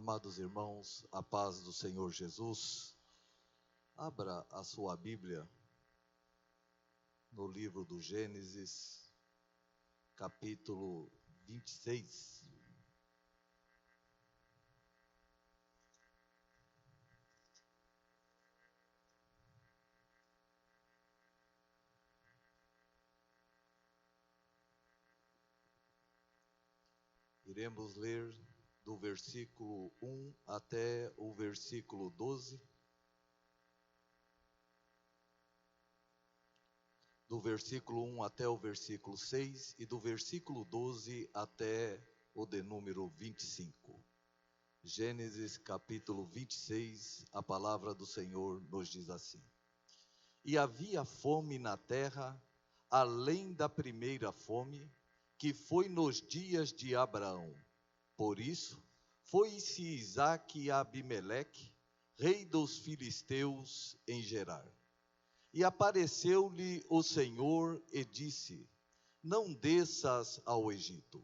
Amados irmãos, a paz do Senhor Jesus. Abra a sua Bíblia no livro do Gênesis, capítulo 26. Iremos ler do versículo 1 até o versículo 12. Do versículo 1 até o versículo 6 e do versículo 12 até o de número 25. Gênesis capítulo 26, a palavra do Senhor nos diz assim: E havia fome na terra, além da primeira fome, que foi nos dias de Abraão. Por isso, foi-se Isaque a Abimeleque, rei dos filisteus, em Gerar. E apareceu-lhe o Senhor e disse: Não desças ao Egito,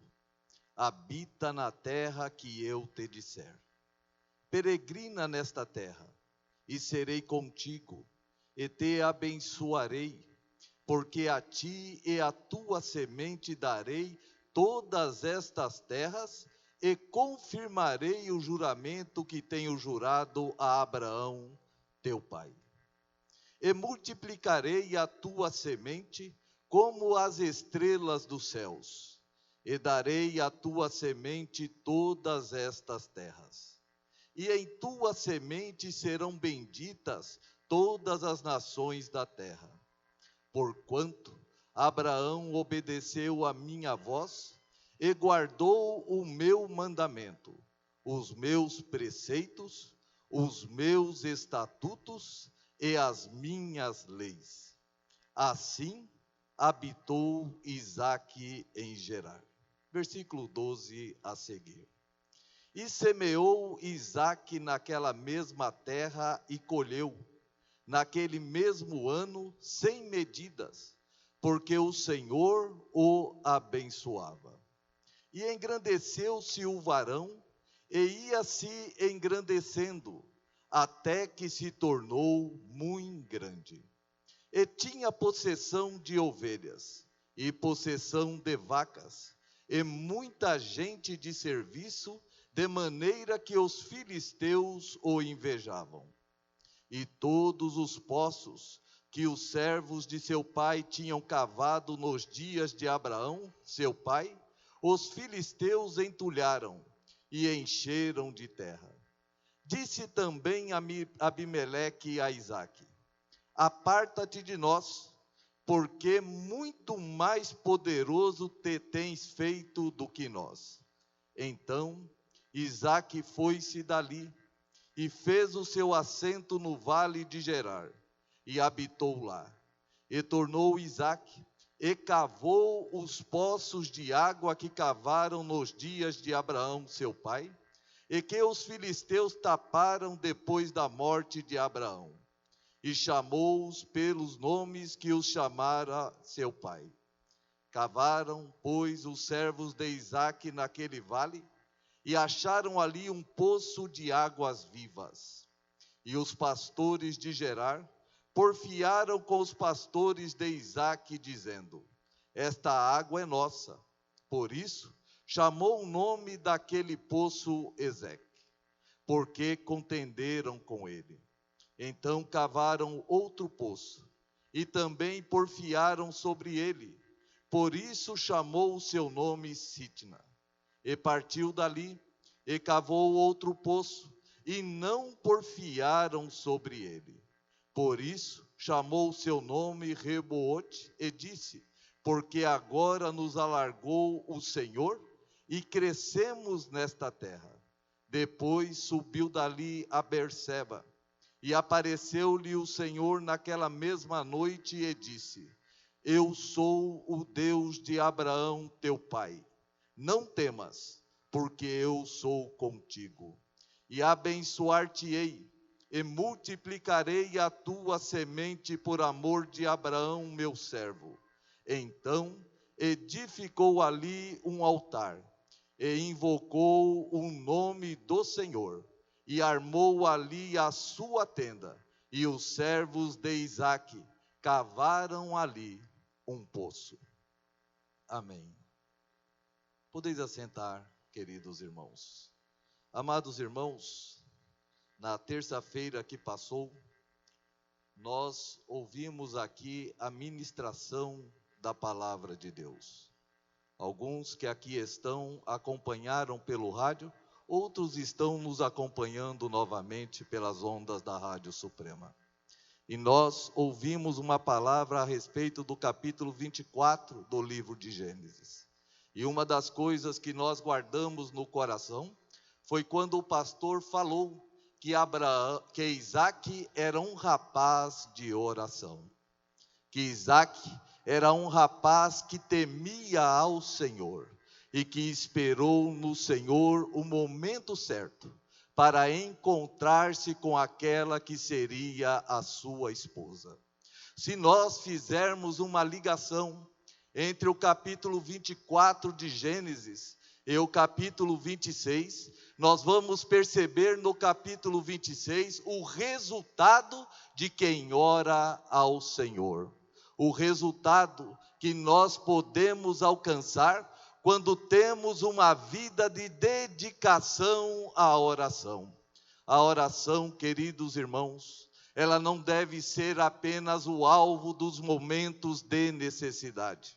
habita na terra que eu te disser. Peregrina nesta terra, e serei contigo, e te abençoarei, porque a ti e à tua semente darei todas estas terras, e confirmarei o juramento que tenho jurado a Abraão, teu pai. E multiplicarei a tua semente como as estrelas dos céus, e darei à tua semente todas estas terras. E em tua semente serão benditas todas as nações da terra. Porquanto Abraão obedeceu a minha voz e guardou o meu mandamento, os meus preceitos, os meus estatutos e as minhas leis. Assim habitou Isaque em Gerar. Versículo 12 a seguir. E semeou Isaque naquela mesma terra e colheu, naquele mesmo ano, 100 medidas, porque o Senhor o abençoava. E engrandeceu-se o varão, e ia-se engrandecendo, até que se tornou muito grande. E tinha possessão de ovelhas, e possessão de vacas, e muita gente de serviço, de maneira que os filisteus o invejavam. E todos os poços que os servos de seu pai tinham cavado nos dias de Abraão, seu pai, os filisteus entulharam e encheram de terra. Disse também Abimeleque a Isaque: Aparta-te de nós, porque muito mais poderoso te tens feito do que nós. Então Isaque foi-se dali, e fez o seu assento no vale de Gerar, e habitou lá. E tornou Isaque, e cavou os poços de água que cavaram nos dias de Abraão, seu pai, e que os filisteus taparam depois da morte de Abraão. E chamou-os pelos nomes que os chamara seu pai. Cavaram, pois, os servos de Isaque naquele vale, e acharam ali um poço de águas vivas. E os pastores de Gerar porfiaram com os pastores de Isaque, dizendo: Esta água é nossa. Por isso, chamou o nome daquele poço Ezeque, porque contenderam com ele. Então cavaram outro poço, e também porfiaram sobre ele. Por isso chamou o seu nome Sitna. E partiu dali, e cavou outro poço, e não porfiaram sobre ele. Por isso chamou o seu nome Reboote, e disse: Porque agora nos alargou o Senhor, e crescemos nesta terra. Depois subiu dali a Berseba, e apareceu-lhe o Senhor naquela mesma noite, e disse: Eu sou o Deus de Abraão teu pai. Não temas, porque eu sou contigo, e abençoar-te-ei, e multiplicarei a tua semente por amor de Abraão, meu servo. Então edificou ali um altar, e invocou o nome do Senhor, e armou ali a sua tenda, e os servos de Isaque cavaram ali um poço. Amém. Podeis assentar, queridos irmãos. Amados irmãos, na terça-feira que passou, nós ouvimos aqui a ministração da palavra de Deus. Alguns que aqui estão acompanharam pelo rádio, outros estão nos acompanhando novamente pelas ondas da Rádio Suprema. E nós ouvimos uma palavra a respeito do capítulo 24 do livro de Gênesis. E uma das coisas que nós guardamos no coração foi quando o pastor falou que Isaque era um rapaz de oração. Que Isaque era um rapaz que temia ao Senhor e que esperou no Senhor o momento certo para encontrar-se com aquela que seria a sua esposa. Se nós fizermos uma ligação entre o capítulo 24 de Gênesis e o capítulo 26, nós vamos perceber no capítulo 26 o resultado de quem ora ao Senhor. O resultado que nós podemos alcançar quando temos uma vida de dedicação à oração. A oração, queridos irmãos, ela não deve ser apenas o alvo dos momentos de necessidade.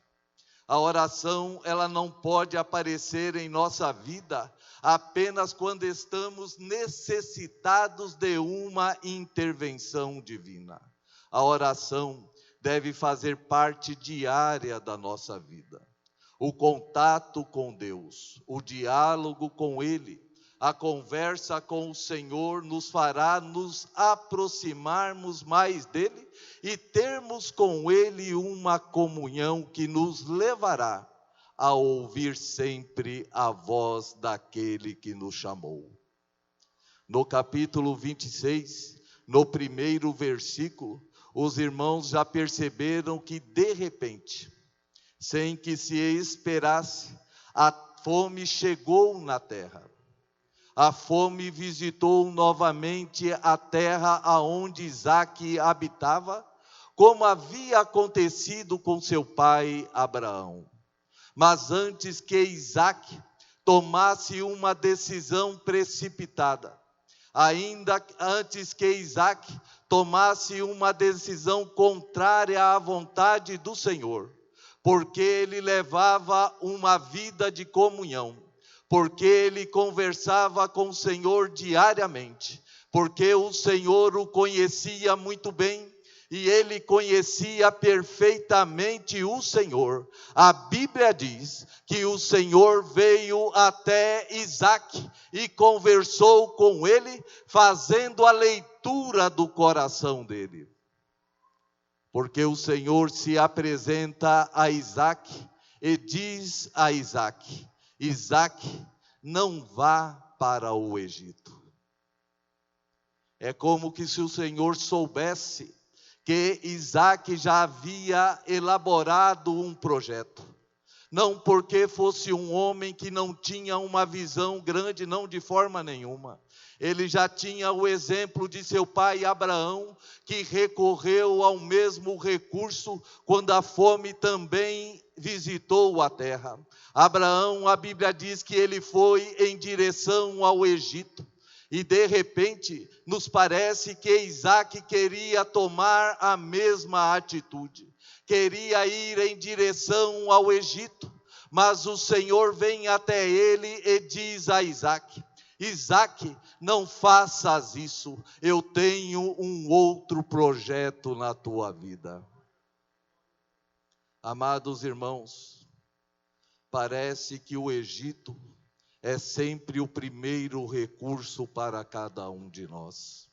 A oração, ela não pode aparecer em nossa vida apenas quando estamos necessitados de uma intervenção divina. A oração deve fazer parte diária da nossa vida. O contato com Deus, o diálogo com Ele, a conversa com o Senhor nos fará nos aproximarmos mais dEle e termos com Ele uma comunhão que nos levará a ouvir sempre a voz daquele que nos chamou. No capítulo 26, no primeiro versículo, os irmãos já perceberam que de repente, sem que se esperasse, a fome chegou na terra. A fome visitou novamente a terra aonde Isaque habitava, como havia acontecido com seu pai Abraão. Mas antes que Isaque tomasse uma decisão precipitada, ainda antes que Isaque tomasse uma decisão contrária à vontade do Senhor, porque ele levava uma vida de comunhão, porque ele conversava com o Senhor diariamente, porque o Senhor o conhecia muito bem, e ele conhecia perfeitamente o Senhor. A Bíblia diz que o Senhor veio até Isaque e conversou com ele, fazendo a leitura do coração dele. Porque o Senhor se apresenta a Isaque e diz a Isaque: Isaque, não vá para o Egito. É como que se o Senhor soubesse que Isaque já havia elaborado um projeto. Não porque fosse um homem que não tinha uma visão grande, não, de forma nenhuma. Ele já tinha o exemplo de seu pai Abraão, que recorreu ao mesmo recurso quando a fome também visitou a terra. Abraão, a Bíblia diz que ele foi em direção ao Egito. E de repente, nos parece que Isaque queria tomar a mesma atitude. Queria ir em direção ao Egito. Mas o Senhor vem até ele e diz a Isaque: Isaque, não faças isso. Eu tenho um outro projeto na tua vida. Amados irmãos, parece que o Egito é sempre o primeiro recurso para cada um de nós.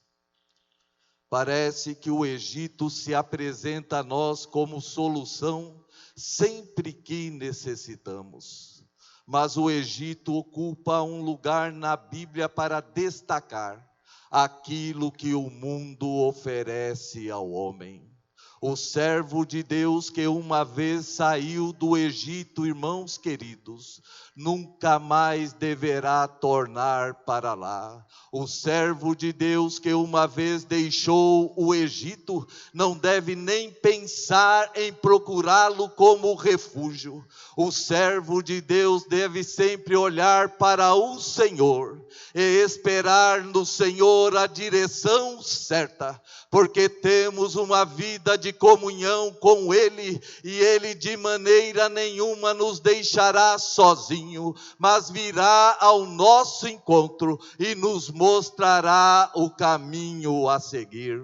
Parece que o Egito se apresenta a nós como solução sempre que necessitamos. Mas o Egito ocupa um lugar na Bíblia para destacar aquilo que o mundo oferece ao homem. O servo de Deus que uma vez saiu do Egito, irmãos queridos, nunca mais deverá tornar para lá. O servo de Deus que uma vez deixou o Egito, não deve nem pensar em procurá-lo como refúgio. O servo de Deus deve sempre olhar para o Senhor e esperar no Senhor a direção certa, porque temos uma vida de comunhão com Ele, e Ele de maneira nenhuma nos deixará sozinho, mas virá ao nosso encontro e nos mostrará o caminho a seguir.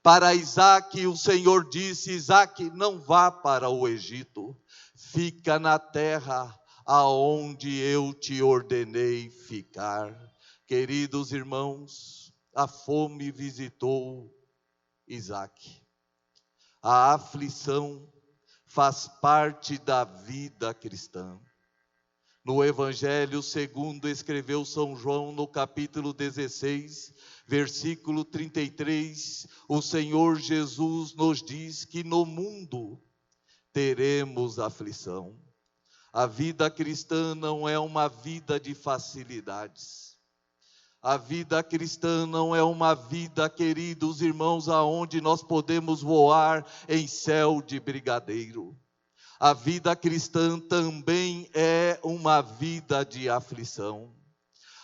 Para Isaque, o Senhor disse: Isaque, não vá para o Egito, fica na terra aonde eu te ordenei ficar. Queridos irmãos, a fome visitou Isaque. A aflição faz parte da vida cristã. No Evangelho segundo escreveu São João, no capítulo 16, versículo 33, o Senhor Jesus nos diz que no mundo teremos aflição. A vida cristã não é uma vida de facilidades. A vida cristã não é uma vida, queridos irmãos, aonde nós podemos voar em céu de brigadeiro. A vida cristã também é uma vida de aflição.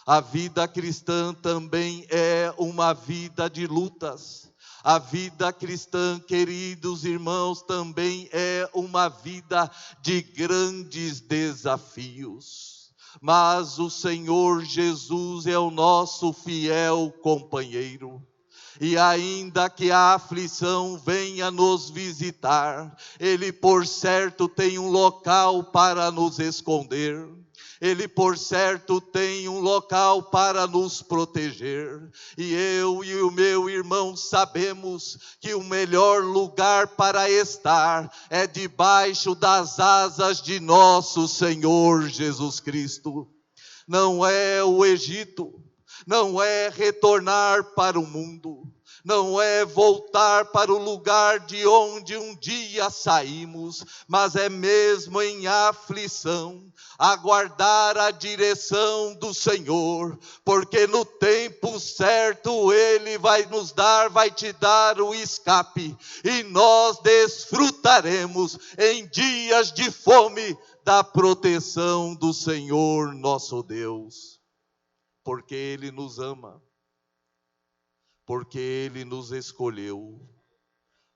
A vida cristã também é uma vida de lutas. A vida cristã, queridos irmãos, também é uma vida de grandes desafios. Mas o Senhor Jesus é o nosso fiel companheiro. E ainda que a aflição venha nos visitar, Ele por certo tem um local para nos esconder. Ele por certo tem um local para nos proteger. E eu e o meu irmão sabemos que o melhor lugar para estar é debaixo das asas de nosso Senhor Jesus Cristo. Não é o Egito, não é retornar para o mundo, não é voltar para o lugar de onde um dia saímos, mas é mesmo em aflição, aguardar a direção do Senhor, porque no tempo certo Ele vai nos dar, vai te dar o escape, e nós desfrutaremos em dias de fome da proteção do Senhor nosso Deus, porque Ele nos ama, porque Ele nos escolheu,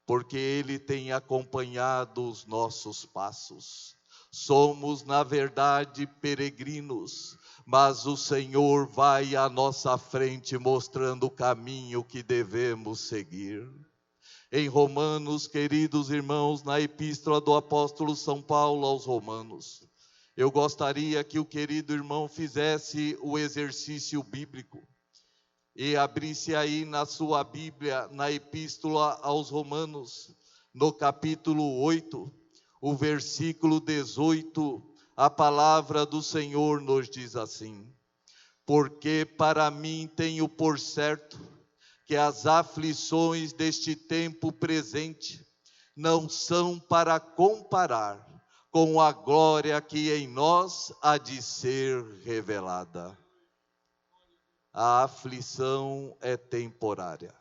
porque Ele tem acompanhado os nossos passos. Somos, na verdade, peregrinos, mas o Senhor vai à nossa frente mostrando o caminho que devemos seguir. Em Romanos, queridos irmãos, na epístola do apóstolo São Paulo aos Romanos, eu gostaria que o querido irmão fizesse o exercício bíblico e abrisse aí na sua Bíblia, na epístola aos Romanos, no capítulo 8, o versículo 18, a palavra do Senhor nos diz assim: porque para mim tenho por certo que as aflições deste tempo presente não são para comparar com a glória que em nós há de ser revelada. A aflição é temporária.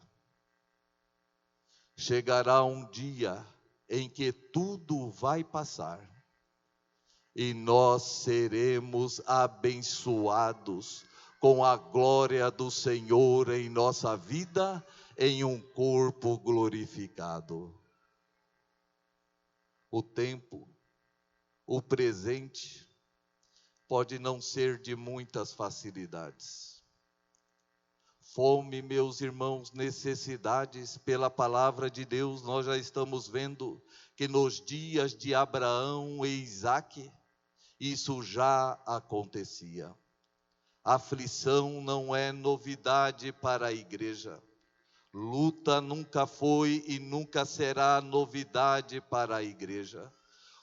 Chegará um dia em que tudo vai passar e nós seremos abençoados com a glória do Senhor em nossa vida, em um corpo glorificado. O tempo, o presente, pode não ser de muitas facilidades. Fome, meus irmãos, necessidades, pela palavra de Deus, nós já estamos vendo que nos dias de Abraão e Isaque, isso já acontecia. Aflição não é novidade para a igreja. Luta nunca foi e nunca será novidade para a igreja.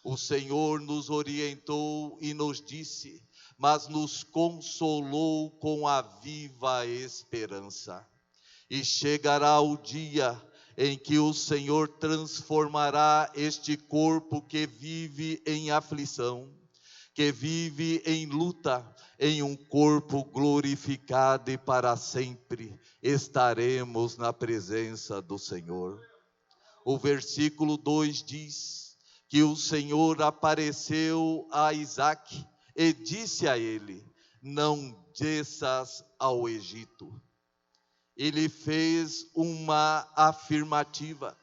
O Senhor nos orientou e nos disse, mas nos consolou com a viva esperança. E chegará o dia em que o Senhor transformará este corpo que vive em aflição, que vive em luta, em um corpo glorificado e para sempre estaremos na presença do Senhor. O versículo 2 diz que o Senhor apareceu a Isaque e disse a ele: não desças ao Egito. Ele fez uma afirmativa,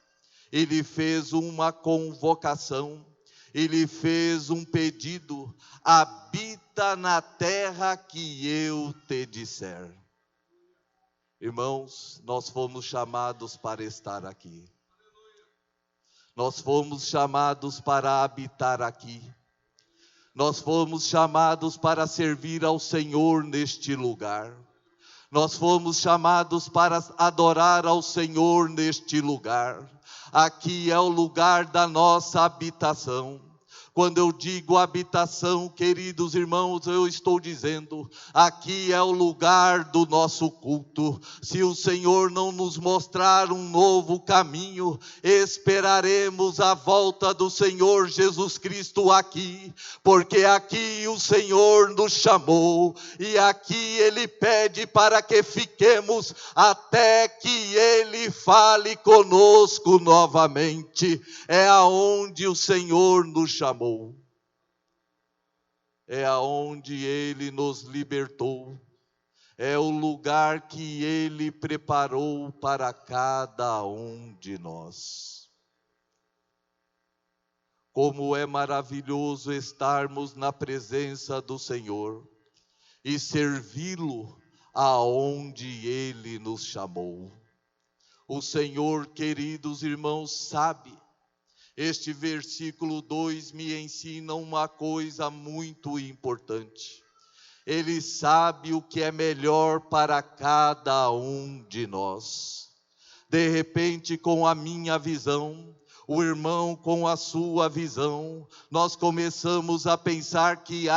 ele fez uma convocação, ele fez um pedido: habita na terra que eu te disser. Irmãos, nós fomos chamados para estar aqui. Nós fomos chamados para habitar aqui. Nós fomos chamados para servir ao Senhor neste lugar. Nós fomos chamados para adorar ao Senhor neste lugar. Aqui é o lugar da nossa habitação. Quando eu digo habitação, queridos irmãos, eu estou dizendo, aqui é o lugar do nosso culto. Se o Senhor não nos mostrar um novo caminho, esperaremos a volta do Senhor Jesus Cristo aqui, porque aqui o Senhor nos chamou, e aqui Ele pede para que fiquemos até que Ele fale conosco novamente. É aonde o Senhor nos chamou. É aonde Ele nos libertou, é o lugar que Ele preparou para cada um de nós. Como é maravilhoso estarmos na presença do Senhor e servi-lo aonde Ele nos chamou. O Senhor, queridos irmãos, sabe. Este versículo 2 me ensina uma coisa muito importante. Ele sabe o que é melhor para cada um de nós. De repente, com a minha visão, o irmão com a sua visão, nós começamos a pensar que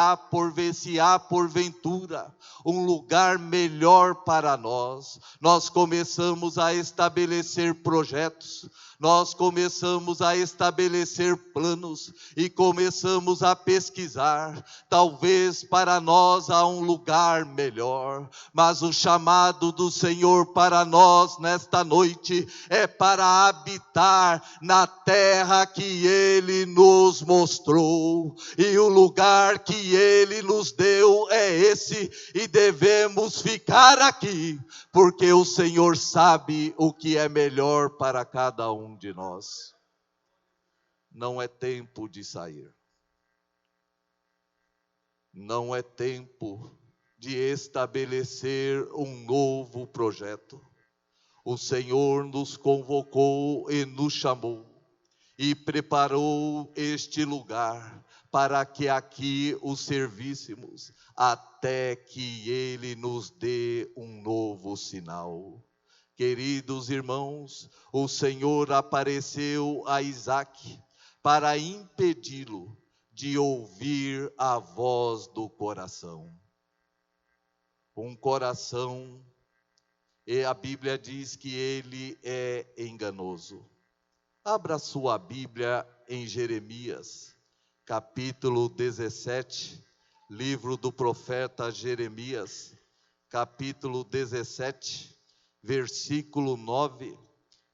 se há porventura um lugar melhor para nós. Nós começamos a estabelecer projetos, nós começamos a estabelecer planos e começamos a pesquisar. Talvez para nós há um lugar melhor, mas o chamado do Senhor para nós nesta noite é para habitar na terra que Ele nos mostrou, e o lugar que Ele nos deu é esse, e devemos ficar aqui, porque o Senhor sabe o que é melhor para cada um de nós. Não é tempo de sair. Não é tempo de estabelecer um novo projeto. O Senhor nos convocou e nos chamou e preparou este lugar para que aqui o servíssemos até que Ele nos dê um novo sinal. Queridos irmãos, o Senhor apareceu a Isaque para impedi-lo de ouvir a voz do coração. Um coração, e a Bíblia diz que ele é enganoso. Abra sua Bíblia em Jeremias, capítulo 17, livro do profeta Jeremias, capítulo 17, versículo 9.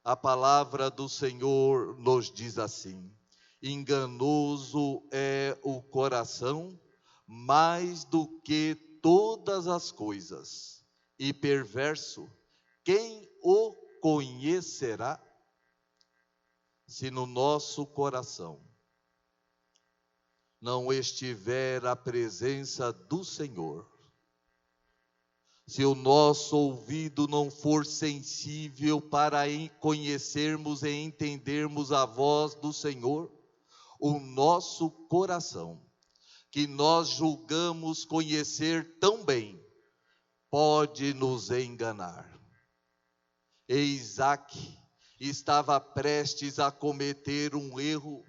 A palavra do Senhor nos diz assim: enganoso é o coração mais do que todas as coisas, e perverso, quem o conhecerá? Se no nosso coração não estiver a presença do Senhor, se o nosso ouvido não for sensível para conhecermos e entendermos a voz do Senhor, o nosso coração, que nós julgamos conhecer tão bem, pode nos enganar. E Isaque estava prestes a cometer um erro,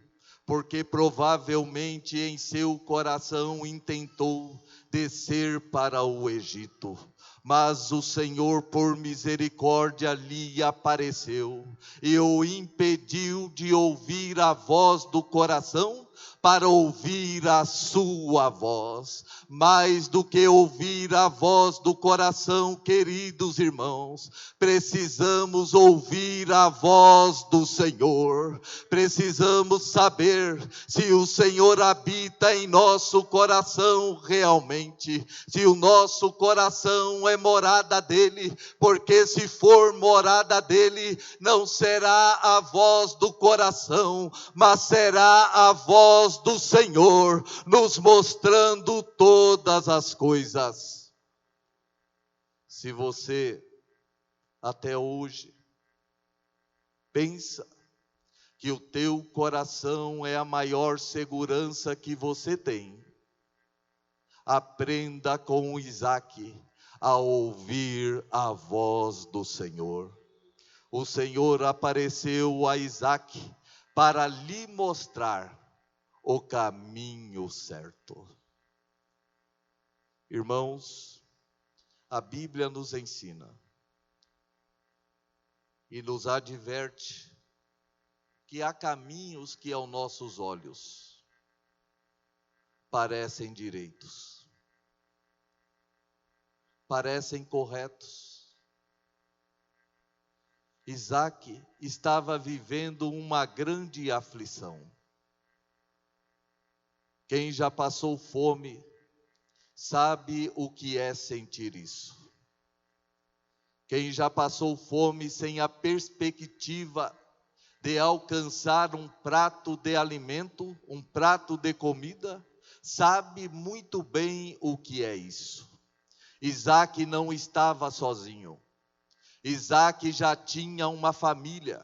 porque provavelmente em seu coração intentou descer para o Egito. Mas o Senhor, por misericórdia, lhe apareceu e o impediu de ouvir a voz do coração, para ouvir a sua voz. Mais do que ouvir a voz do coração, queridos irmãos, precisamos ouvir a voz do Senhor. Precisamos saber se o Senhor habita em nosso coração realmente, se o nosso coração é morada dele, porque se for morada dele, não será a voz do coração, mas será a voz do Senhor, nos mostrando todas as coisas. Se você até hoje pensa que o teu coração é a maior segurança que você tem, aprenda com Isaque a ouvir a voz do Senhor. O Senhor apareceu a Isaque para lhe mostrar o caminho certo. Irmãos, a Bíblia nos ensina e nos adverte que há caminhos que aos nossos olhos parecem direitos, parecem corretos. Isaque estava vivendo uma grande aflição. Quem já passou fome sabe o que é sentir isso. Quem já passou fome sem a perspectiva de alcançar um prato de alimento, um prato de comida, sabe muito bem o que é isso. Isaque não estava sozinho. Isaque já tinha uma família,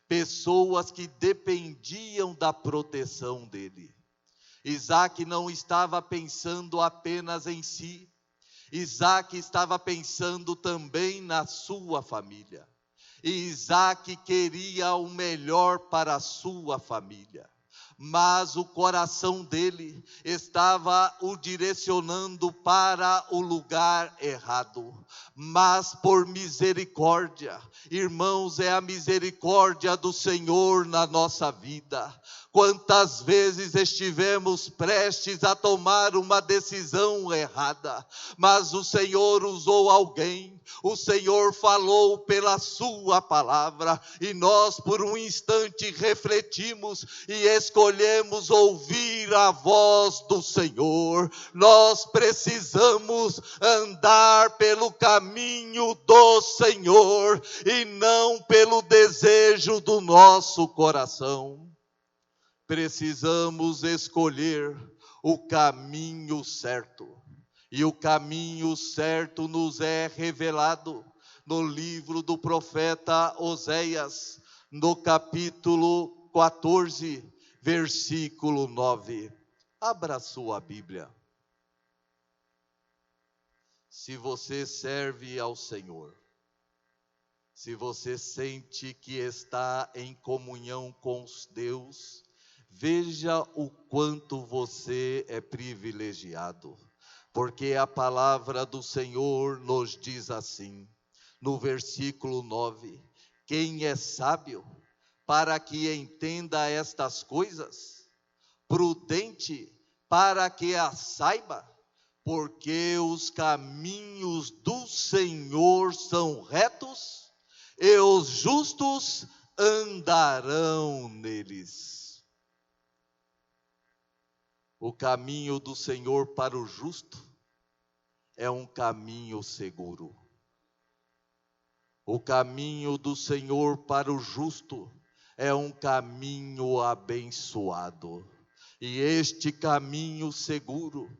pessoas que dependiam da proteção dele. Isaque não estava pensando apenas em si, Isaque estava pensando também na sua família. E Isaque queria o melhor para a sua família, mas o coração dele estava o direcionando para o lugar errado. Mas por misericórdia, irmãos, é a misericórdia do Senhor na nossa vida. Quantas vezes estivemos prestes a tomar uma decisão errada, mas o Senhor usou alguém, o Senhor falou pela sua palavra, e nós por um instante refletimos e escolhemos ouvir a voz do Senhor. Nós precisamos andar pelo caminho do Senhor e não pelo desejo do nosso coração. Precisamos escolher o caminho certo. E o caminho certo nos é revelado no livro do profeta Oséias, no capítulo 14, versículo 9. Abra sua Bíblia. Se você serve ao Senhor, se você sente que está em comunhão com Deus, veja o quanto você é privilegiado, porque a palavra do Senhor nos diz assim, no versículo 9, quem é sábio para que entenda estas coisas? Prudente para que as saiba? Porque os caminhos do Senhor são retos e os justos andarão neles. O caminho do Senhor para o justo é um caminho seguro. O caminho do Senhor para o justo é um caminho abençoado. E este caminho seguro,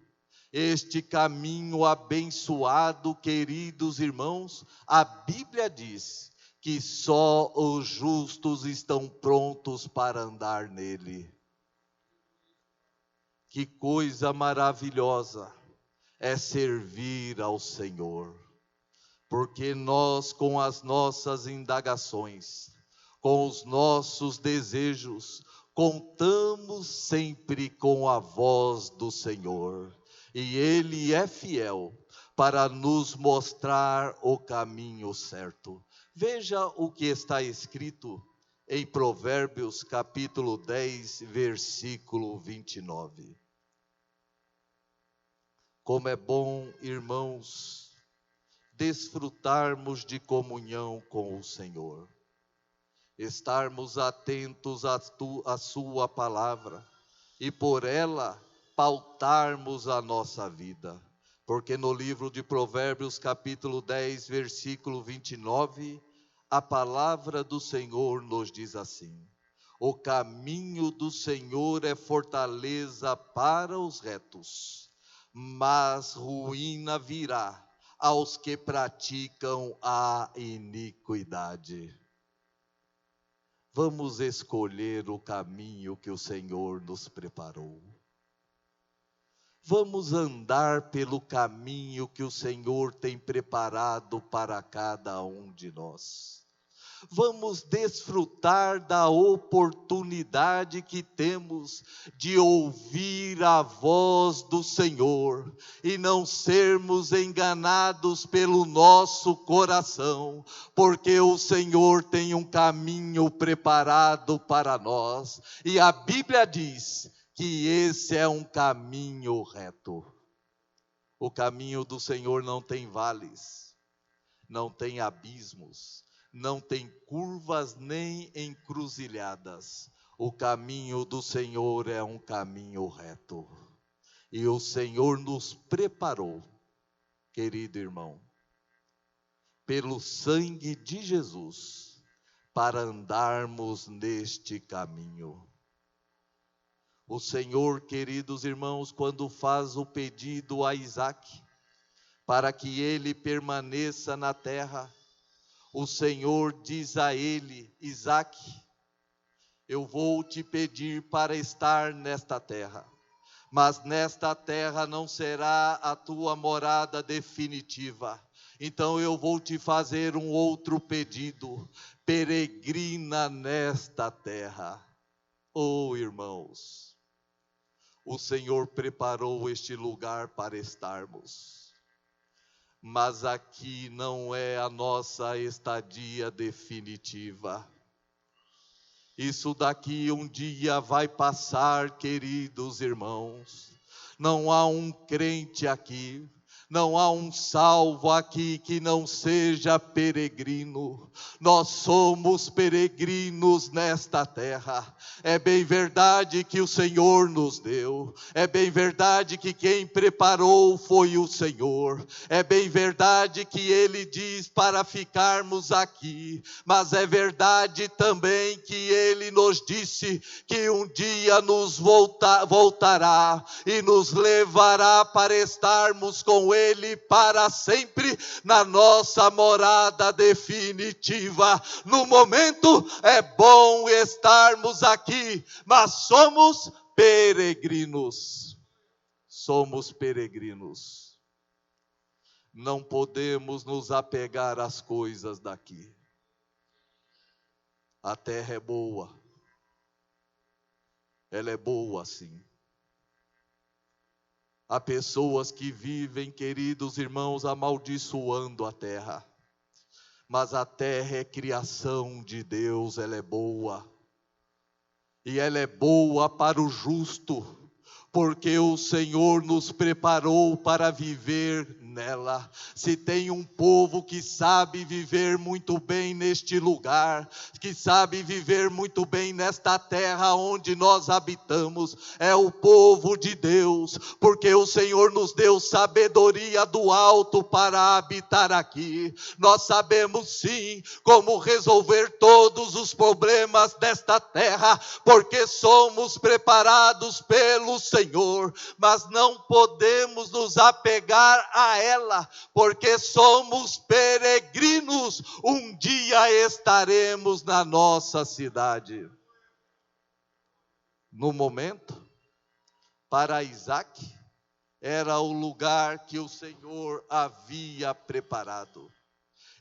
este caminho abençoado, queridos irmãos, a Bíblia diz que só os justos estão prontos para andar nele. Que coisa maravilhosa é servir ao Senhor, porque nós, com as nossas indagações, com os nossos desejos, contamos sempre com a voz do Senhor, e Ele é fiel para nos mostrar o caminho certo. Veja o que está escrito em Provérbios capítulo 10, versículo 29. Como é bom, irmãos, desfrutarmos de comunhão com o Senhor, estarmos atentos à sua palavra e por ela pautarmos a nossa vida. Porque no livro de Provérbios capítulo 10, versículo 29, a palavra do Senhor nos diz assim: o caminho do Senhor é fortaleza para os retos, mas ruína virá aos que praticam a iniquidade. Vamos escolher o caminho que o Senhor nos preparou. Vamos andar pelo caminho que o Senhor tem preparado para cada um de nós. Vamos desfrutar da oportunidade que temos de ouvir a voz do Senhor e não sermos enganados pelo nosso coração, porque o Senhor tem um caminho preparado para nós, e a Bíblia diz que esse é um caminho reto. O caminho do Senhor não tem vales, não tem abismos, não tem curvas nem encruzilhadas. O caminho do Senhor é um caminho reto. E o Senhor nos preparou, querido irmão, pelo sangue de Jesus, para andarmos neste caminho. O Senhor, queridos irmãos, quando faz o pedido a Isaque, para que ele permaneça na terra, o Senhor diz a ele: Isaque, eu vou te pedir para estar nesta terra, mas nesta terra não será a tua morada definitiva. Então eu vou te fazer um outro pedido: peregrina nesta terra. Oh, irmãos, o Senhor preparou este lugar para estarmos. Mas aqui não é a nossa estadia definitiva. Isso daqui um dia vai passar, queridos irmãos. Não há um crente aqui, não há um salvo aqui que não seja peregrino. Nós somos peregrinos nesta terra. É bem verdade que o Senhor nos deu. É bem verdade que quem preparou foi o Senhor. É bem verdade que Ele diz para ficarmos aqui. Mas é verdade também que Ele nos disse que um dia nos voltará e nos levará para estarmos com Ele para sempre na nossa morada definitiva. No momento é bom estarmos aqui, mas somos peregrinos. Somos peregrinos. Não podemos nos apegar às coisas daqui. A terra é boa. Ela é boa sim. Há pessoas que vivem, queridos irmãos, amaldiçoando a terra. Mas a terra é criação de Deus, ela é boa. E ela é boa para o justo, porque o Senhor nos preparou para viver nela. Se tem um povo que sabe viver muito bem neste lugar, que sabe viver muito bem nesta terra onde nós habitamos, é o povo de Deus, porque o Senhor nos deu sabedoria do alto para habitar aqui. Nós sabemos sim como resolver todos os problemas desta terra, porque somos preparados pelo Senhor, mas não podemos nos apegar a ela, porque somos peregrinos. Um dia estaremos na nossa cidade. No momento, para Isaque, era o lugar que o Senhor havia preparado.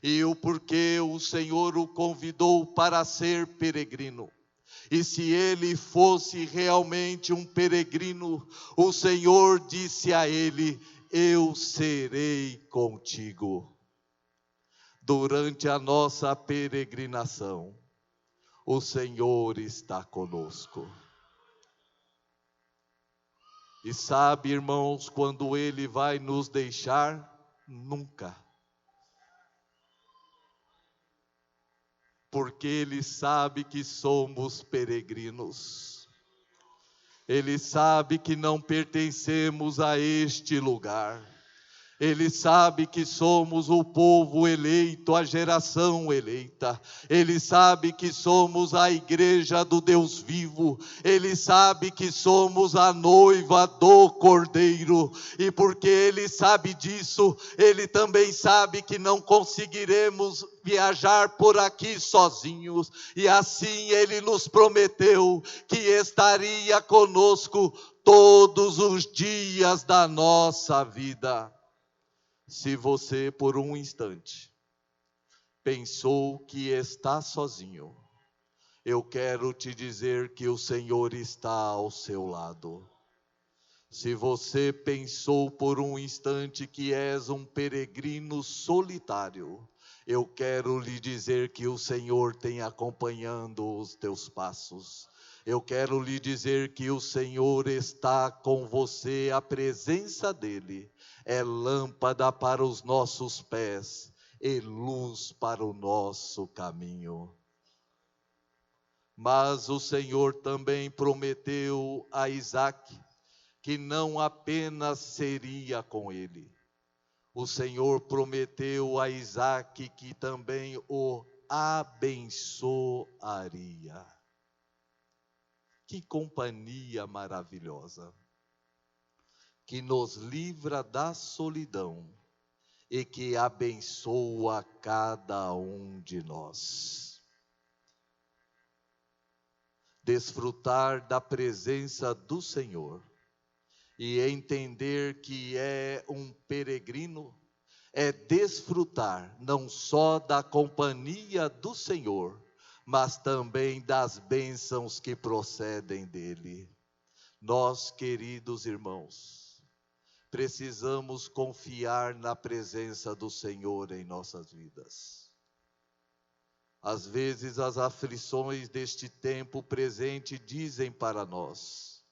E o porquê o Senhor o convidou para ser peregrino. E se ele fosse realmente um peregrino, o Senhor disse a ele: eu serei contigo. Durante a nossa peregrinação, O Senhor está conosco. E sabe, irmãos, quando Ele vai nos deixar? Nunca. Porque Ele sabe que somos peregrinos. Ele sabe que não pertencemos a este lugar. Ele sabe que somos o povo eleito, a geração eleita. Ele sabe que somos a igreja do Deus vivo. Ele sabe que somos a noiva do Cordeiro. E porque Ele sabe disso, Ele também sabe que não conseguiremos viajar por aqui sozinhos. E assim Ele nos prometeu que estaria conosco todos os dias da nossa vida. Se você, por um instante, pensou que está sozinho, eu quero te dizer que o Senhor está ao seu lado. Se você pensou por um instante que és um peregrino solitário, eu quero lhe dizer que o Senhor tem acompanhando os teus passos. Eu quero lhe dizer que o Senhor está com você, a presença dEle é lâmpada para os nossos pés e luz para o nosso caminho. Mas o Senhor também prometeu a Isaque que não apenas seria com ele. O Senhor prometeu a Isaque que também o abençoaria. Que companhia maravilhosa, que nos livra da solidão e que abençoa cada um de nós. Desfrutar da presença do Senhor e entender que é um peregrino é desfrutar não só da companhia do Senhor, mas também das bênçãos que procedem dele. Nós, queridos irmãos, precisamos confiar na presença do Senhor em nossas vidas. Às vezes as aflições deste tempo presente dizem para nós: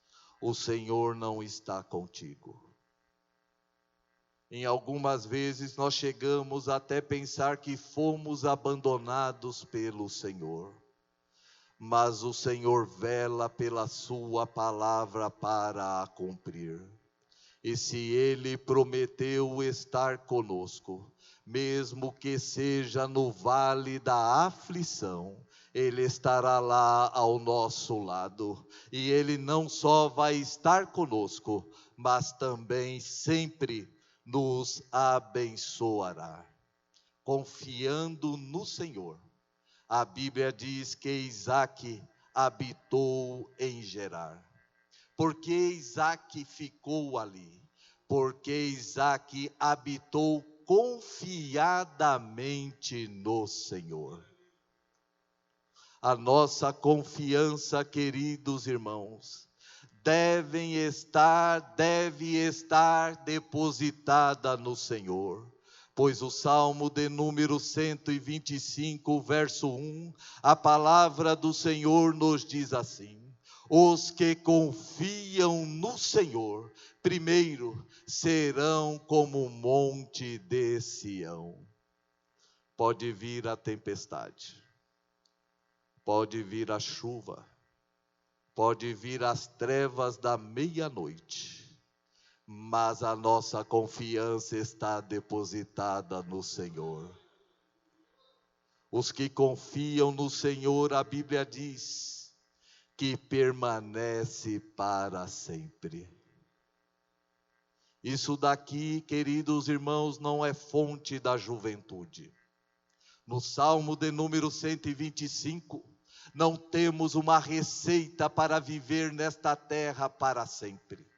o Senhor não está contigo. Em algumas vezes nós chegamos até pensar que fomos abandonados pelo Senhor. Mas o Senhor vela pela sua palavra para a cumprir. E se Ele prometeu estar conosco, mesmo que seja no vale da aflição, Ele estará lá ao nosso lado. E Ele não só vai estar conosco, mas também sempre nos abençoará. Confiando no Senhor. A Bíblia diz que Isaque habitou em Gerar. Por que Isaque ficou ali? Porque Isaque habitou confiadamente no Senhor. A nossa confiança, queridos irmãos, deve estar depositada no Senhor. Pois o Salmo de número 125, verso 1, a palavra do Senhor nos diz assim: os que confiam no Senhor, primeiro serão como o monte de Sião. Pode vir a tempestade, pode vir a chuva, pode vir as trevas da meia-noite, mas a nossa confiança está depositada no Senhor. Os que confiam no Senhor, a Bíblia diz, que permanece para sempre. Isso daqui, queridos irmãos, não é fonte da juventude. No Salmo de número 125, não temos uma receita para viver nesta terra para sempre.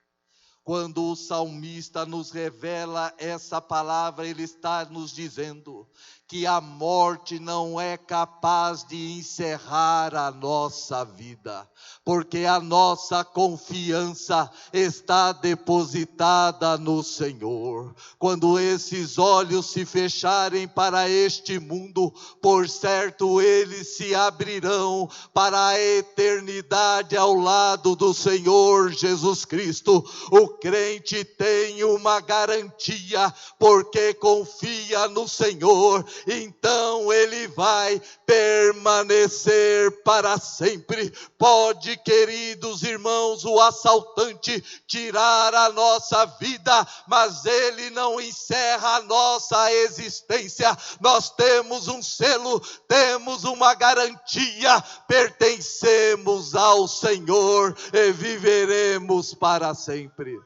Quando o salmista nos revela essa palavra, ele está nos dizendo que a morte não é capaz de encerrar a nossa vida, porque a nossa confiança está depositada no Senhor. Quando esses olhos se fecharem para este mundo, por certo eles se abrirão para a eternidade ao lado do Senhor Jesus Cristo. O crente tem uma garantia, porque confia no Senhor, então ele vai permanecer para sempre. Pode, queridos irmãos, o assaltante tirar a nossa vida, mas ele não encerra a nossa existência. Nós temos um selo, temos uma garantia, pertencemos ao Senhor e viveremos para sempre.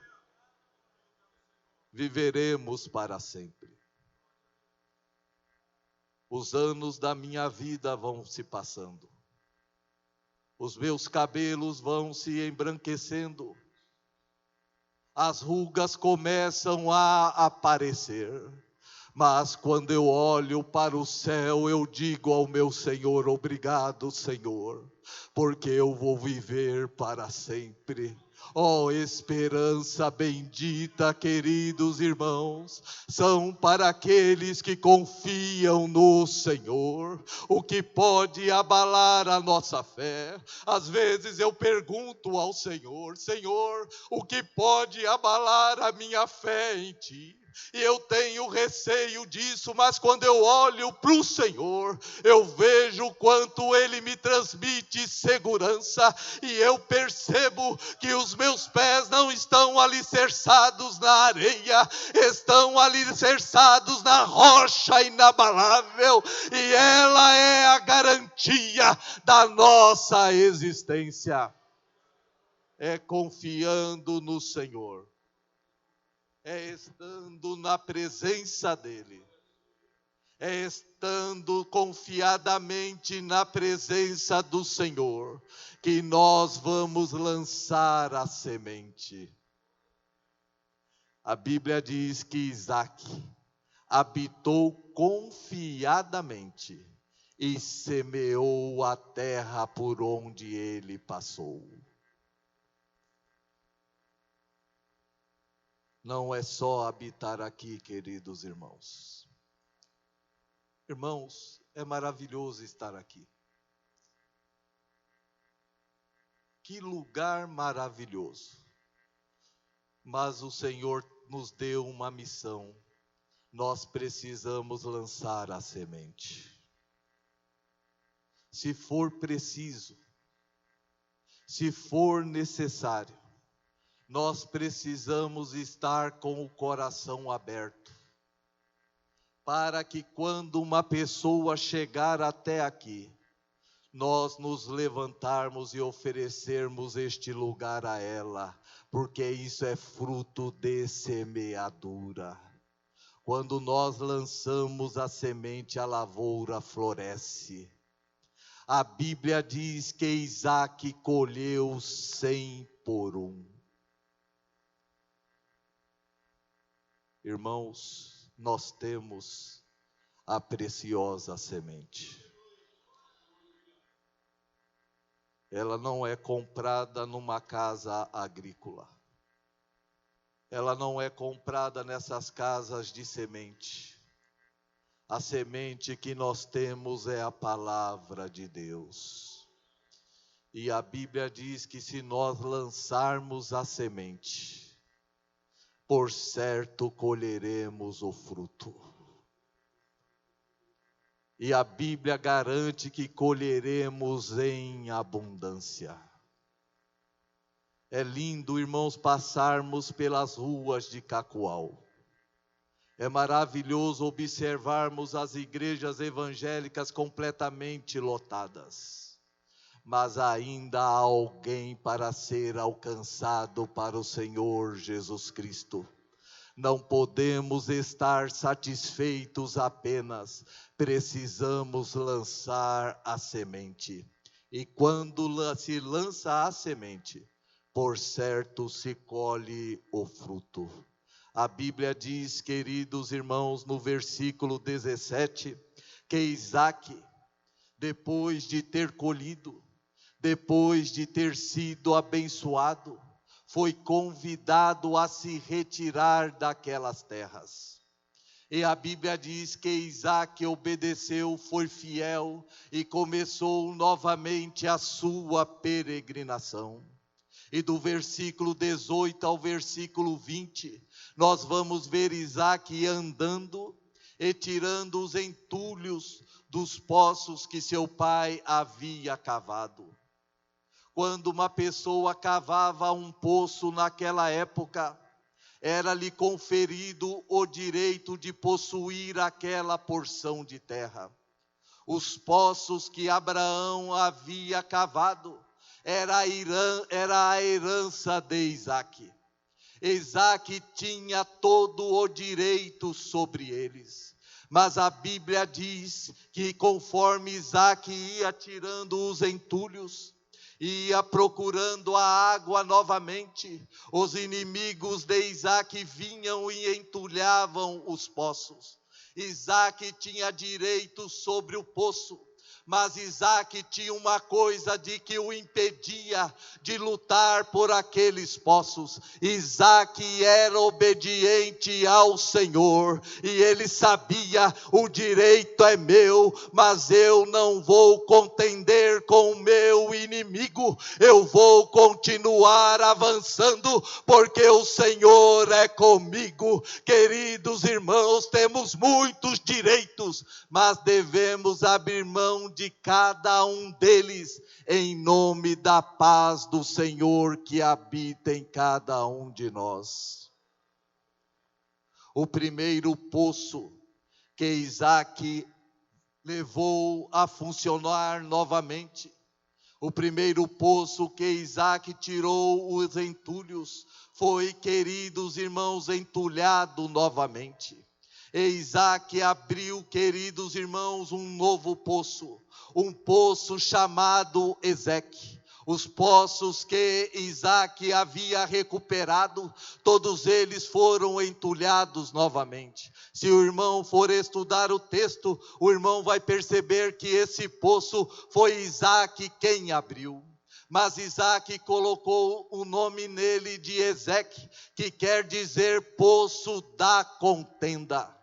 Viveremos para sempre. Os anos da minha vida vão se passando. Os meus cabelos vão se embranquecendo. As rugas começam a aparecer. Mas quando eu olho para o céu, eu digo ao meu Senhor: obrigado, Senhor, porque eu vou viver para sempre. Oh, esperança bendita, queridos irmãos, são para aqueles que confiam no Senhor. O que pode abalar a nossa fé? Às vezes eu pergunto ao Senhor: Senhor, o que pode abalar a minha fé em Ti? E eu tenho receio disso, mas quando eu olho para o Senhor, eu vejo o quanto Ele me transmite segurança, e eu percebo que os meus pés não estão alicerçados na areia, estão alicerçados na rocha inabalável, e ela é a garantia da nossa existência. É confiando no Senhor, é estando na presença dEle, é estando confiadamente na presença do Senhor, que nós vamos lançar a semente. A Bíblia diz que Isaac habitou confiadamente e semeou a terra por onde ele passou. Não é só habitar aqui, queridos irmãos. Irmãos, é maravilhoso estar aqui. Que lugar maravilhoso. Mas o Senhor nos deu uma missão. Nós precisamos lançar a semente. Se for preciso, se for necessário, nós precisamos estar com o coração aberto, para que quando uma pessoa chegar até aqui, nós nos levantarmos e oferecermos este lugar a ela, porque isso é fruto de semeadura. Quando nós lançamos a semente, a lavoura floresce. A Bíblia diz que Isaac colheu 100 por 1. Irmãos, nós temos a preciosa semente. Ela não é comprada numa casa agrícola. Ela não é comprada nessas casas de semente. A semente que nós temos é a palavra de Deus. E a Bíblia diz que se nós lançarmos a semente, por certo colheremos o fruto. E a Bíblia garante que colheremos em abundância. É lindo, irmãos, passarmos pelas ruas de Cacoal. É maravilhoso observarmos as igrejas evangélicas completamente lotadas. Mas ainda há alguém para ser alcançado para o Senhor Jesus Cristo. Não podemos estar satisfeitos apenas, precisamos lançar a semente. E quando se lança a semente, por certo se colhe o fruto. A Bíblia diz, queridos irmãos, no versículo 17, que Isaac, depois de ter colhido, depois de ter sido abençoado, foi convidado a se retirar daquelas terras. E a Bíblia diz que Isaac obedeceu, foi fiel e começou novamente a sua peregrinação. E do versículo 18 ao versículo 20, nós vamos ver Isaac andando e tirando os entulhos dos poços que seu pai havia cavado. Quando uma pessoa cavava um poço naquela época, era-lhe conferido o direito de possuir aquela porção de terra. Os poços que Abraão havia cavado era a herança de Isaac. Isaac tinha todo o direito sobre eles. Mas a Bíblia diz que conforme Isaac ia tirando os entulhos, ia procurando a água novamente, os inimigos de Isaac vinham e entulhavam os poços. Isaac tinha direito sobre o poço, mas Isaac tinha uma coisa de que o impedia de lutar por aqueles poços. Isaac era obediente ao Senhor, e ele sabia, o direito é meu, mas eu não vou contender com o meu inimigo, eu vou continuar avançando, porque o Senhor é comigo. Queridos irmãos, temos muitos direitos, mas devemos abrir mão de cada um deles, em nome da paz do Senhor que habita em cada um de nós. O primeiro poço que Isaac levou a funcionar novamente, o primeiro poço que Isaac tirou os entulhos, foi, queridos irmãos, entulhado novamente. E Isaac abriu, queridos irmãos, um novo poço, um poço chamado Ezeque. Os poços que Isaac havia recuperado, todos eles foram entulhados novamente. Se o irmão for estudar o texto, o irmão vai perceber que esse poço foi Isaac quem abriu. Mas Isaac colocou o nome nele de Ezeque, que quer dizer poço da contenda.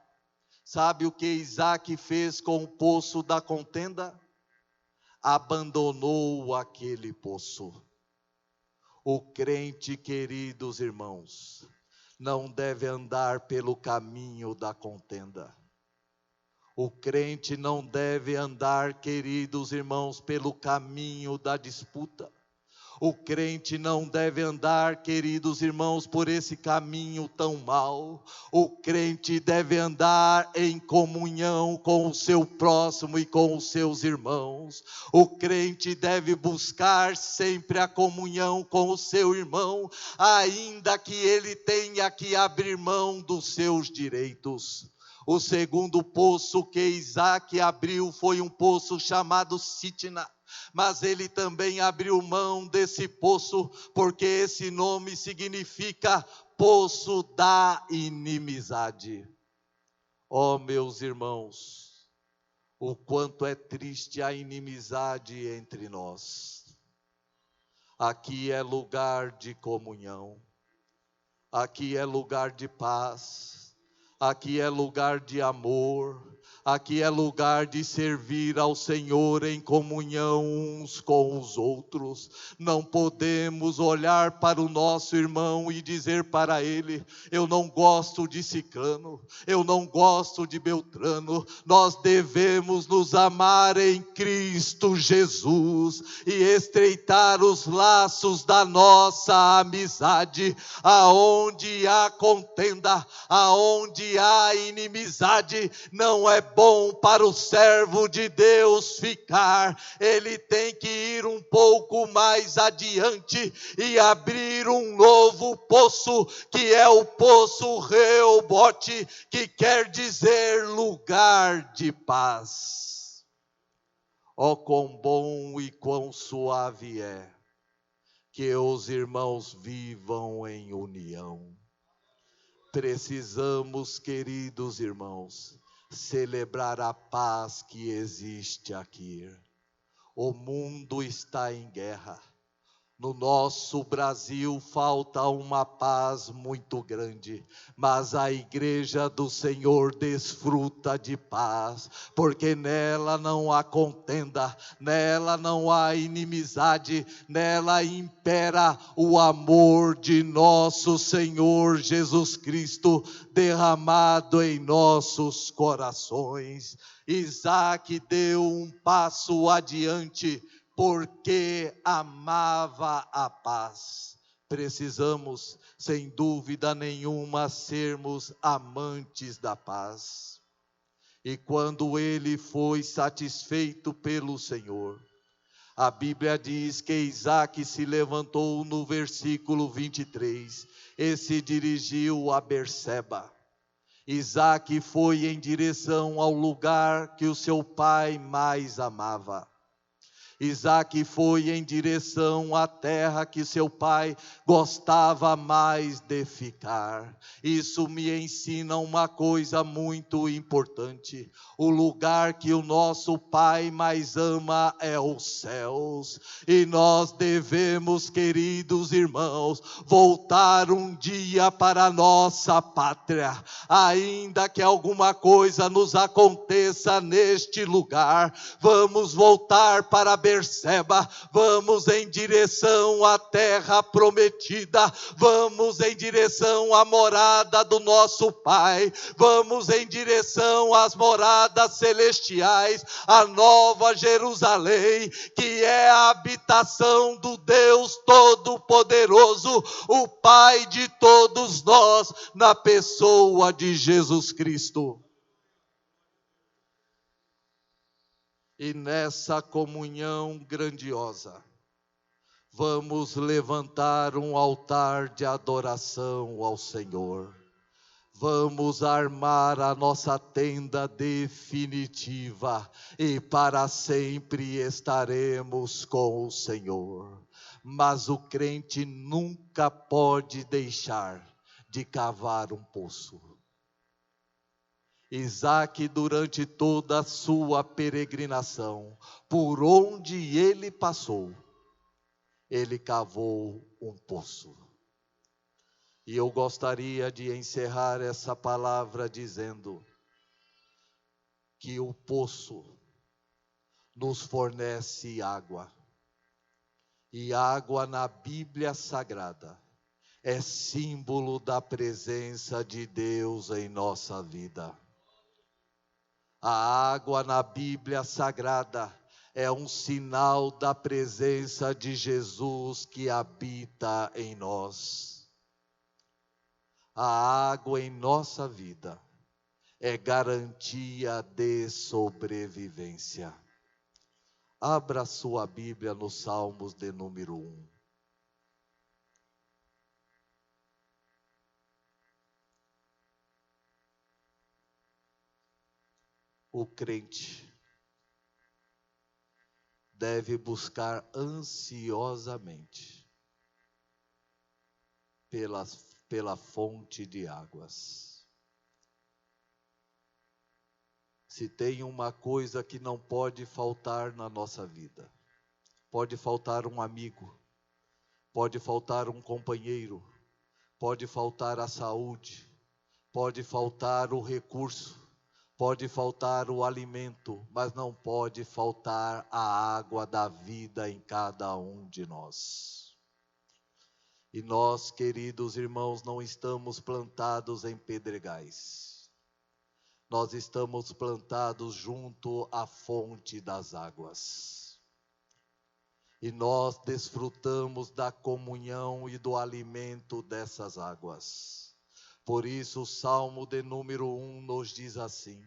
Sabe o que Isaac fez com o poço da contenda? Abandonou aquele poço. O crente, queridos irmãos, não deve andar pelo caminho da contenda. O crente não deve andar, queridos irmãos, pelo caminho da disputa. O crente não deve andar, queridos irmãos, por esse caminho tão mau. O crente deve andar em comunhão com o seu próximo e com os seus irmãos. O crente deve buscar sempre a comunhão com o seu irmão, ainda que ele tenha que abrir mão dos seus direitos. O segundo poço que Isaac abriu foi um poço chamado Sitna. Mas ele também abriu mão desse poço, porque esse nome significa poço da inimizade. Oh, meus irmãos, o quanto é triste a inimizade entre nós. Aqui é lugar de comunhão, aqui é lugar de paz, aqui é lugar de amor, aqui é lugar de servir ao Senhor em comunhão uns com os outros. Não podemos olhar para o nosso irmão e dizer para ele: eu não gosto de Cicrano, eu não gosto de Beltrano. Nós devemos nos amar em Cristo Jesus e estreitar os laços da nossa amizade. Aonde há contenda, aonde há inimizade, não é bom para o servo de Deus ficar. Ele tem que ir um pouco mais adiante e abrir um novo poço, que é o poço Reobote, que quer dizer lugar de paz. Ó, quão bom e quão suave é que os irmãos vivam em união. Precisamos, queridos irmãos, celebrar a paz que existe aqui. O mundo está em guerra. No nosso Brasil falta uma paz muito grande, mas a igreja do Senhor desfruta de paz, porque nela não há contenda, nela não há inimizade, nela impera o amor de nosso Senhor Jesus Cristo derramado em nossos corações. Isaac deu um passo adiante, porque amava a paz. Precisamos, sem dúvida nenhuma, sermos amantes da paz. E quando ele foi satisfeito pelo Senhor, a Bíblia diz que Isaac se levantou no versículo 23 e se dirigiu a Berseba. Isaac foi em direção ao lugar que o seu pai mais amava. Isaac foi em direção à terra que seu pai gostava mais de ficar. Isso me ensina uma coisa muito importante. O lugar que o nosso pai mais ama é os céus. E nós devemos, queridos irmãos, voltar um dia para a nossa pátria. Ainda que alguma coisa nos aconteça neste lugar, vamos voltar para Berseba, vamos em direção à terra prometida, vamos em direção à morada do nosso Pai, vamos em direção às moradas celestiais, a nova Jerusalém, que é a habitação do Deus Todo-Poderoso, o Pai de todos nós, na pessoa de Jesus Cristo. E nessa comunhão grandiosa, vamos levantar um altar de adoração ao Senhor. Vamos armar a nossa tenda definitiva e para sempre estaremos com o Senhor. Mas o crente nunca pode deixar de cavar um poço. Isaac, durante toda a sua peregrinação, por onde ele passou, ele cavou um poço. E eu gostaria de encerrar essa palavra dizendo que o poço nos fornece água. E água na Bíblia Sagrada é símbolo da presença de Deus em nossa vida. A água na Bíblia Sagrada é um sinal da presença de Jesus que habita em nós. A água em nossa vida é garantia de sobrevivência. Abra sua Bíblia nos Salmos de número 1. O crente deve buscar ansiosamente pela fonte de águas. Se tem uma coisa que não pode faltar na nossa vida, pode faltar um amigo, pode faltar um companheiro, pode faltar a saúde, pode faltar o recurso, pode faltar o alimento, mas não pode faltar a água da vida em cada um de nós. E nós, queridos irmãos, não estamos plantados em pedregais. Nós estamos plantados junto à fonte das águas. E nós desfrutamos da comunhão e do alimento dessas águas. Por isso o Salmo de número 1 nos diz assim: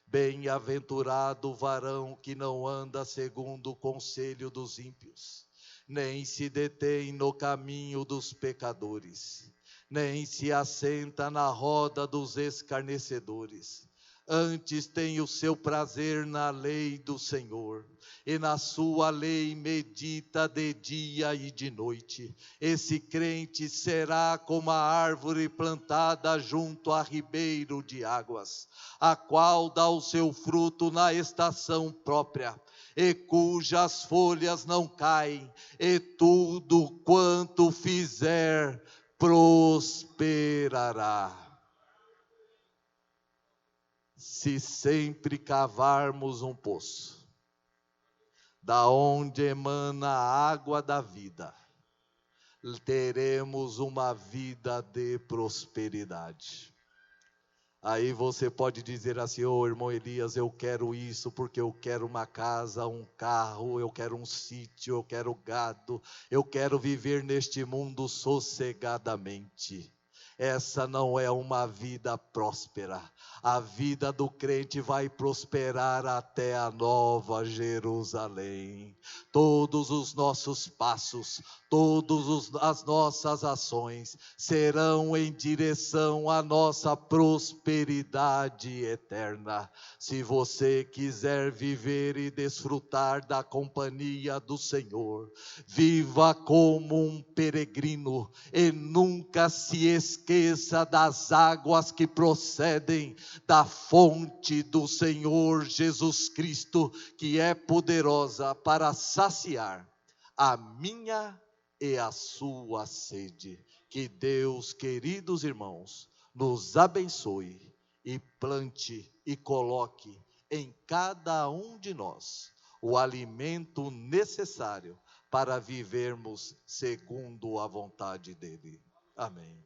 bem-aventurado o varão que não anda segundo o conselho dos ímpios, nem se detém no caminho dos pecadores, nem se assenta na roda dos escarnecedores. Antes tem o seu prazer na lei do Senhor, e na sua lei medita de dia e de noite. Esse crente será como a árvore plantada junto a ribeiro de águas, a qual dá o seu fruto na estação própria, e cujas folhas não caem, e tudo quanto fizer prosperará. Se sempre cavarmos um poço, da onde emana a água da vida, teremos uma vida de prosperidade. Aí você pode dizer assim: ô irmão Elias, eu quero isso porque eu quero uma casa, um carro, eu quero um sítio, eu quero gado, eu quero viver neste mundo sossegadamente. Essa não é uma vida próspera. A vida do crente vai prosperar até a Nova Jerusalém. Todos os nossos passos, todas as nossas ações serão em direção à nossa prosperidade eterna. Se você quiser viver e desfrutar da companhia do Senhor, viva como um peregrino e nunca se esqueça das águas que procedem da fonte do Senhor Jesus Cristo, que é poderosa para saciar a minha e a sua sede. Que Deus, queridos irmãos, nos abençoe e plante e coloque em cada um de nós o alimento necessário para vivermos segundo a vontade dele. Amém.